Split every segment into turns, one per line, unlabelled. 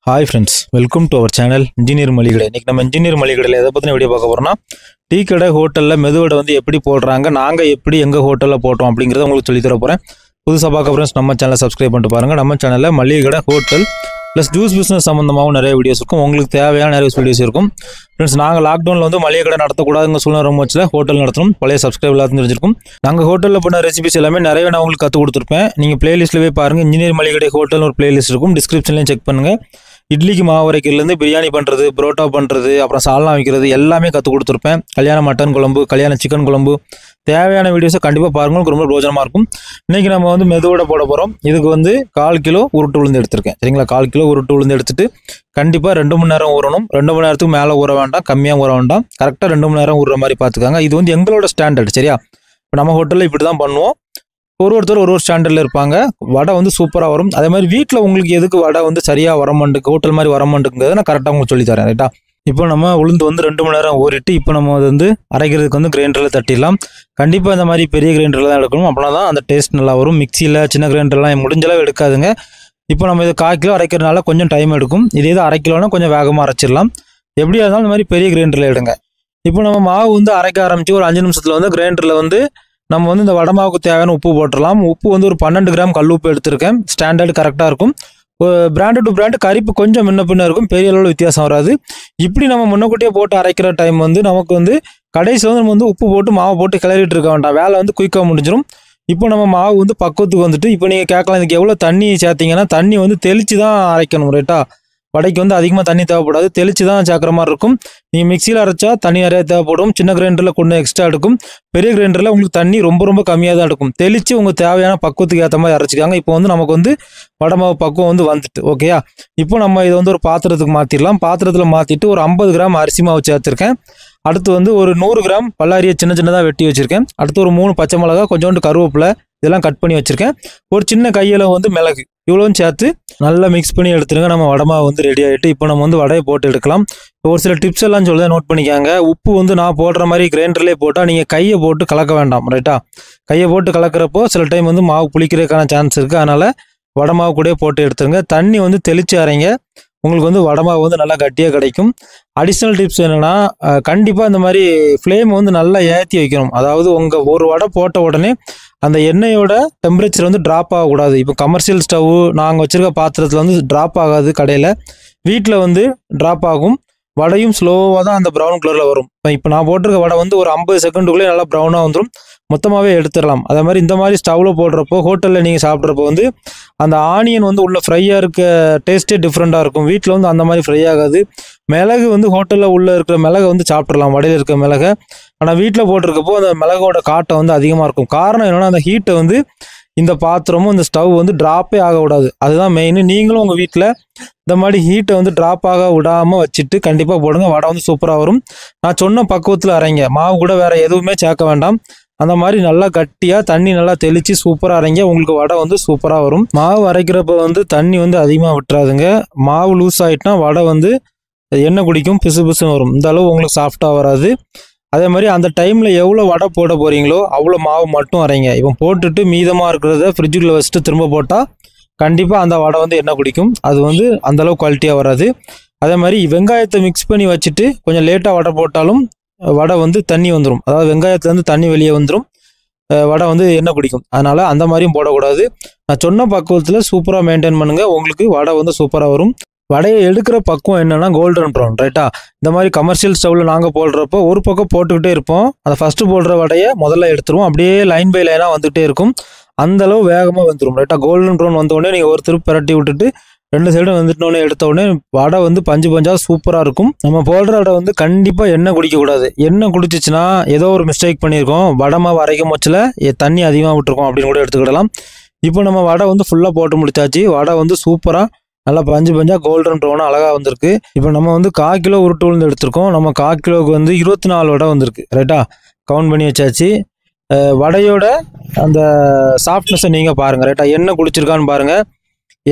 Hi friends, welcome to our channel Engineer Maligade. இன்னைக்கு நம்ம Engineer Maligade எதை பத்தின வீடியோ பார்க்க போறோம்னா டீ கடை ஹோட்டல்ல மெதுவடை வந்து எப்படி போடுறாங்க, நாங்க எப்படி எங்க ஹோட்டல்ல போட்டோம் அப்படிங்கறத உங்களுக்கு சொல்லி தர போறேன். புதுசா பார்க்க ஃப்ரெண்ட்ஸ் நம்ம சேனலை சப்ஸ்கிரைப் பண்ணிட்டு பாருங்க. நம்ம சேனல்ல மளிகை கடை ஹோட்டல் ப்ளஸ் ஜூஸ் பிசினஸ் சம்பந்தமாகவும் நிறைய வீடியோஸ் இருக்கும். உங்களுக்கு தேவையான நிறைய வீடியோஸ் இருக்கும். ஃப்ரெண்ட்ஸ் நாங்கள் லாக்டவுனில் வந்து மளிகை கடை நடத்தக்கூடாதுங்க சூழ்நிலை ரொம்ப வச்சுல ஹோட்டல் நடத்தணும். பழைய சப்ஸ்கிரைப் எல்லாத்தையும் தெரிஞ்சிருக்கும். நாங்கள் ஹோட்டலில் பண்ண ரெசிபிஸ் எல்லாமே நிறைய நான் உங்களுக்கு கற்றுக் கொடுத்துருப்பேன். நீங்கள் பிளேலிஸ்ட்டில் போய் பாருங்கள். இன்ஜினியர் மளிகை கடை ஹோட்டல்னு ஒரு பிளேலிஸ்ட் இருக்கும். டிஸ்கிரிப்ஷன்லையும் செக் பண்ணுங்கள். இட்லிக்கு மாவு வரைக்கிறதுலேருந்து பிரியாணி பண்ணுறது, புரோட்டா பண்ணுறது, அப்புறம் சால்னா வைக்கிறது எல்லாமே கற்றுக் கொடுத்துருப்பேன். கல்யாண மட்டன் குழம்பு, கல்யாண சிக்கன் குழம்பு, தேவையான வீடியோஸை கண்டிப்பாக பாருங்கள். ரொம்ப பிரோஜனமாக இருக்கும். இன்றைக்கி நம்ம வந்து மெதுவடை போட போகிறோம். இதுக்கு வந்து 1/4 கிலோ உருட்டு உளுந்து எடுத்திருக்கேன். சரிங்களா, 1/4 கிலோ உருட்டு உளுந்து எடுத்துட்டு கண்டிப்பாக 2 மணி நேரம் ஊறணும். 2 மணி நேரத்துக்கு மேலே ஊற வேண்டாம், கம்மியாக ஊற வேண்டாம். கரெக்டாக 2 மணி நேரம் ஊறுற மாதிரி பார்த்துக்காங்க. இது வந்து எங்களோட ஸ்டாண்டர்ட். சரியா, இப்போ நம்ம ஹோட்டலில் இப்படி தான் பண்ணுவோம். ஒருத்தர் ஒரு ஸ்டாண்டர்டில் இருப்பாங்க. வடை வந்து சூப்பராக வரும். அதே மாதிரி வீட்டில் உங்களுக்கு எதுக்கு வடை வந்து சரியாக வரமாட்டுக்கு, ஹோட்டல் மாதிரி வரமாட்டுங்கிறத நான் கரெக்டாக உங்களுக்கு சொல்லித்தரேன். ரைட்டா, இப்போ நம்ம உளுந்து வந்து 2 மணி நேரம் ஊறிட்டு இப்போ நம்ம வந்து அரைக்கிறதுக்கு வந்து கிரைண்டரில் தட்டிடலாம். கண்டிப்பாக இந்த மாதிரி பெரிய கிரைண்டரில் தான் எடுக்கணும். அப்படின்னா தான் அந்த டேஸ்ட் நல்லா வரும். மிக்சியில் சின்ன கிரைண்டர்லாம் முடிஞ்சளவு எடுக்காதுங்க. இப்போ நம்ம இது 1/4 கிலோ அரைக்கிறதுனால கொஞ்சம் டைம் எடுக்கும். இதே இது 1/2 கிலோனா கொஞ்சம் வேகமாக அரைச்சிடலாம். எப்படியா இருந்தாலும் இந்த மாதிரி பெரிய கிரைண்டரில் எடுங்க. இப்போ நம்ம மாவு வந்து அரைக்க ஆரம்பித்து ஒரு 5 நிமிஷத்தில் வந்து கிரைண்டரில் வந்து நம்ம வந்து இந்த வடை மாவுக்கு தேவையான உப்பு போட்டுடலாம். உப்பு வந்து ஒரு 12 கிராம் கல் உப்பு எடுத்திருக்கேன். ஸ்டாண்டர்டு கரெக்டாக இருக்கும். பிராண்டு டு பிராண்டு கரிப்பு கொஞ்சம் முன்ன பின்ன இருக்கும். பெரிய அளவில் வித்தியாசம் வராது. இப்படி நம்ம முன்னக்கூட்டியே போட்டு அரைக்கிற டைம் வந்து நமக்கு வந்து கடைசி வந்து நம்ம வந்து உப்பு போட்டு மாவை போட்டு கிளறிட்டு இருக்க வேண்டாம். வேலை வந்து குயிக்காக முடிஞ்சிடும். இப்போ நம்ம மாவு வந்து பக்குவத்துக்கு வந்துட்டு இப்போ நீங்கள் கேட்கலாம், இதுக்கு எவ்வளோ தண்ணி சேர்த்திங்கன்னா தண்ணி வந்து தெளித்து தான் அரைக்கணும். ரைட்டா, வடைக்கு வந்து அதிகமாக தண்ணி தேவைப்படாது, தெளித்து தான் சேர்க்குற மாதிரி இருக்கும். நீங்கள் மிக்சியில் அரைச்சா தண்ணி நிறையா தேவைப்படும். சின்ன கிரைண்டரில் கொஞ்சம் எக்ஸ்ட்ரா எடுக்கும். பெரிய கிரைண்டரில் உங்களுக்கு தண்ணி ரொம்ப கம்மியாக தான் எடுக்கும். தெளித்து உங்கள் தேவையான பக்குவத்துக்கு ஏற்ற மாதிரி அரைச்சிக்காங்க. இப்போ வந்து நமக்கு வந்து வடை மாவு பக்குவம் வந்து வந்துட்டு ஓகேயா. இப்போ நம்ம இதை வந்து ஒரு பாத்திரத்துக்கு மாற்றிடலாம். பாத்திரத்தில் மாற்றிட்டு ஒரு 50 கிராம் அரிசி மாவு சேர்த்துருக்கேன். அடுத்து வந்து ஒரு 100 கிராம் பல்லாரியை சின்னதாக வெட்டி வச்சுருக்கேன். அடுத்து ஒரு 3 பச்சை மிளகா, கொஞ்சோண்டு கருவேப்பிலை இதெல்லாம் கட் பண்ணி வச்சுருக்கேன். ஒரு சின்ன கையில் வந்து மிளகு இவ்வளோவும் சேர்த்து நல்லா மிக்ஸ் பண்ணி எடுத்துருங்க. நம்ம வடை மாவு வந்து ரெடி ஆகிட்டு இப்போ நம்ம வந்து வடையை போட்டு எடுக்கலாம். ஒரு சில டிப்ஸ் எல்லாம் சொல்லுதான், நோட் பண்ணிக்காங்க. உப்பு வந்து நான் போடுற மாதிரி கிரைண்டர்லேயே போட்டால் நீங்கள் கையை போட்டு கலக்க வேண்டாம். ரைட்டா, கையை போட்டு கலக்கிறப்போ சில டைம் வந்து மாவு புளிக்கிறதுக்கான சான்ஸ் இருக்குது. அதனால் வடை மாவு கூட போட்டு எடுத்துருங்க. தண்ணி வந்து தெளித்து அரைங்க. உங்களுக்கு வந்து வடை மாவு வந்து நல்லா கட்டியாக கிடைக்கும். அடிஷ்னல் டிப்ஸ் என்னென்னா, கண்டிப்பாக இந்த மாதிரி ஃப்ளேம் வந்து நல்லா ஏற்றி வைக்கணும். அதாவது உங்கள் ஒரு வடை போட்ட உடனே அந்த எண்ணெயோட டெம்பரேச்சர் வந்து ட்ராப் ஆகக்கூடாது. இப்போ கமர்ஷியல் ஸ்டவ் நாங்கள் வச்சுருக்க பாத்திரத்தில் வந்து ட்ராப் ஆகாது. கடையில் வீட்டில் வந்து ட்ராப் ஆகும். வடையும் ஸ்லோவாக தான் அந்த ப்ரௌன் கலரில் வரும். இப்போ நான் போட்டிருக்க வடை வந்து ஒரு 50 செகண்டுக்குள்ளே நல்லா ப்ரௌனாக வந்துடும். மொத்தமாகவே எடுத்துடலாம். அதே மாதிரி இந்த மாதிரி ஸ்டவ்வில் போடுறப்போ ஹோட்டலில் நீங்கள் சாப்பிட்றப்போ வந்து அந்த ஆனியன் வந்து உள்ள ஃப்ரையாக இருக்க டேஸ்ட்டே டிஃப்ரெண்ட்டாக இருக்கும். வீட்டில் வந்து அந்த மாதிரி ஃப்ரை ஆகாது. மிளகு வந்து ஹோட்டலில் உள்ளே இருக்கிற மிளகை வந்து சாப்பிட்றலாம், வடையில் இருக்கிற மிளகை. ஆனால் வீட்டில் போட்டிருக்கப்போ அந்த மிளகோட காட்டம் வந்து அதிகமாக இருக்கும். காரணம் என்னென்னா, அந்த ஹீட்டை வந்து இந்த பாத்திரமும் இந்த ஸ்டவ் வந்து ட்ராப்பே ஆக விடாது. அதுதான் மெயின். நீங்களும் உங்கள் வீட்டில் இந்த மாதிரி ஹீட்டை வந்து ட்ராப் ஆக விடாமல் வச்சுட்டு கண்டிப்பாக போடுங்க. வடை வந்து சூப்பராக வரும். நான் சொன்ன பக்குவத்தில் அரைங்க. மாவு கூட வேறு எதுவுமே சேர்க்க வேண்டாம். அந்த மாதிரி நல்லா கட்டியாக தண்ணி நல்லா தெளித்து சூப்பராக அரைங்க. உங்களுக்கு வடை வந்து சூப்பராக வரும். மாவு அரைக்கிறப்ப வந்து தண்ணி வந்து அதிகமாக விட்டுறாதுங்க. மாவு லூஸ் ஆகிட்டுனா வடை வந்து எண்ணெய் குடிக்கும், பிசு பிசுன்னு வரும். இந்த அளவு உங்களுக்கு சாஃப்டாக வராது. அதே மாதிரி அந்த டைமில் எவ்வளோ வடை போட போகிறீங்களோ அவ்வளோ மாவு மட்டும் அரைங்க. இப்போ போட்டுட்டு மீதமாக இருக்கிறத ஃப்ரிட்ஜுக்குள்ளே வச்சுட்டு திரும்ப போட்டால் கண்டிப்பாக அந்த வடை வந்து எண்ணெய் குடிக்கும். அது வந்து அந்தளவு குவாலிட்டியாக வராது. அதே மாதிரி வெங்காயத்தை மிக்ஸ் பண்ணி வச்சுட்டு கொஞ்சம் லேட்டாக வடை போட்டாலும் வடை வந்து தண்ணி வந்துடும். அதாவது வெங்காயத்துலேருந்து தண்ணி வெளியே வந்துடும். வடை வந்து எண்ணெய் குடிக்கும். அதனால் அந்த மாதிரியும் போடக்கூடாது. நான் சொன்ன பக்குவத்தில் சூப்பராக மெயின்டைன் பண்ணுங்கள். உங்களுக்கு வடை வந்து சூப்பராக வரும். வடையை எடுக்கிற பக்குவம் என்னென்னா கோல்டன் ப்ரௌன். ரைட்டா, இந்த மாதிரி கமர்ஷியல் ஸ்டவ்வில் நாங்கள் போடுறப்போ ஒரு பக்கம் போட்டுக்கிட்டே இருப்போம். அதை ஃபஸ்ட்டு போடுற வடையை முதல்ல எடுத்துருவோம். அப்படியே லைன் பை லைனாக வந்துகிட்டே இருக்கும். அந்தளவு வேகமாக வந்துடும். ரைட்டா, கோல்டன் ப்ரௌன் வந்தோடனே நீங்கள் ஒரு திருப்பி பரட்டி விட்டுட்டு 2 சைடும் வந்துட்டோடனே எடுத்த உடனே வடை வந்து பஞ்சு பஞ்சாக சூப்பராக இருக்கும். நம்ம போடுற வடை வந்து கண்டிப்பாக எண்ணெய் குடிக்கக்கூடாது. எண்ணெய் குடிச்சிச்சுன்னா ஏதோ ஒரு மிஸ்டேக் பண்ணியிருக்கோம். வடை மாவு அரைக்கும் போச்சில் தண்ணி அதிகமாக விட்டுருக்கோம் அப்படின்னு கூட எடுத்துக்கிடலாம். இப்போ நம்ம வடை வந்து ஃபுல்லாக போட்டு முடிச்சாச்சு. வடை வந்து சூப்பராக நல்லா பஞ்சு பஞ்சாக கோல்டன் ப்ரௌனாக அழகாக வந்திருக்கு. இப்போ நம்ம வந்து 1/4 கிலோ உருட்டு உளுந்து எடுத்திருக்கோம். நம்ம 1/4 கிலோவுக்கு வந்து 24 வடை வந்திருக்கு. ரைட்டா, கவுண்ட் பண்ணி வச்சாச்சு. வடையோட அந்த சாஃப்ட்னஸை நீங்கள் பாருங்கள். ரைட்டா, எண்ணெய் குடிச்சிருக்கான்னு பாருங்கள்.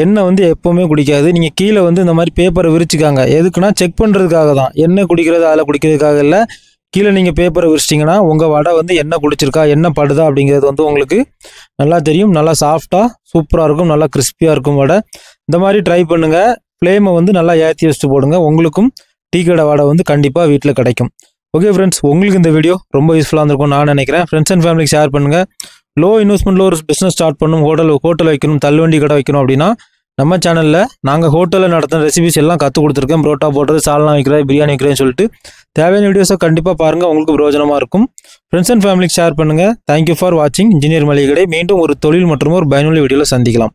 எண்ணெய் வந்து எப்போவுமே குடிக்காது. நீங்கள் கீழே வந்து இந்த மாதிரி பேப்பரை விரிச்சிக்காங்க. எதுக்குன்னா செக் பண்ணுறதுக்காக தான். எண்ணெய் குடிக்கிறது அதில் குடிக்கிறதுக்காக இல்லை. கீழே நீங்கள் பேப்பரை விரிச்சிட்டிங்கன்னா உங்கள் வடை வந்து எண்ணெய் குடிச்சிருக்கா, எண்ணெய் படுதா அப்படிங்கிறது வந்து உங்களுக்கு நல்லா தெரியும். நல்லா சாஃப்டாக சூப்பராக இருக்கும். நல்லா கிறிஸ்பியாக இருக்கும் வடை. இந்த மாதிரி ட்ரை பண்ணுங்கள். ஃப்ளேமை வந்து நல்லா ஏற்றி வச்சுட்டு போடுங்க. உங்களுக்கும் டீ கடை வாடை வந்து கண்டிப்பாக வீட்டில் கிடைக்கும். ஓகே ஃப்ரெண்ட்ஸ், உங்களுக்கு இந்த வீடியோ ரொம்ப யூஸ்ஃபுல்லாக இருந்திருக்கும் நான் நினைக்கிறேன். ஃப்ரெண்ட்ஸ் அண்ட் ஃபேமிலிக்கு ஷேர் பண்ணுங்கள். லோ இன்வெஸ்ட்மெண்ட்டில் ஒரு பிஸ்னஸ் ஸ்டார்ட் பண்ணணும், ஹோட்டல் வைக்கணும், தள்ளுவண்டி கடை வைக்கணும் அப்படின்னா நம்ம சேனலில் நாங்கள் ஹோட்டலில் நடத்துகிற ரெசிபிஸ் எல்லாம் கற்றுக் கொடுத்துருக்கேன். புரோட்டா போடுறது, சால்னா வைக்கிறேன், பிரியாணி வைக்கிறேன்னு சொல்லிட்டு தேவையான வீடியோஸை கண்டிப்பாக பாருங்கள், உங்களுக்கு பிரயோஜனமாக இருக்கும். ஃப்ரெண்ட்ஸ் அண்ட் ஃபேமிலிக்கு ஷேர் பண்ணுங்கள். தேங்க்யூ ஃபார் வாட்சிங் இன்ஜினியர் மளிகை கடை. மீண்டும் ஒரு தொழில் மற்றும் ஒரு பயனுள்ள வீடியோவில் சந்திக்கலாம்.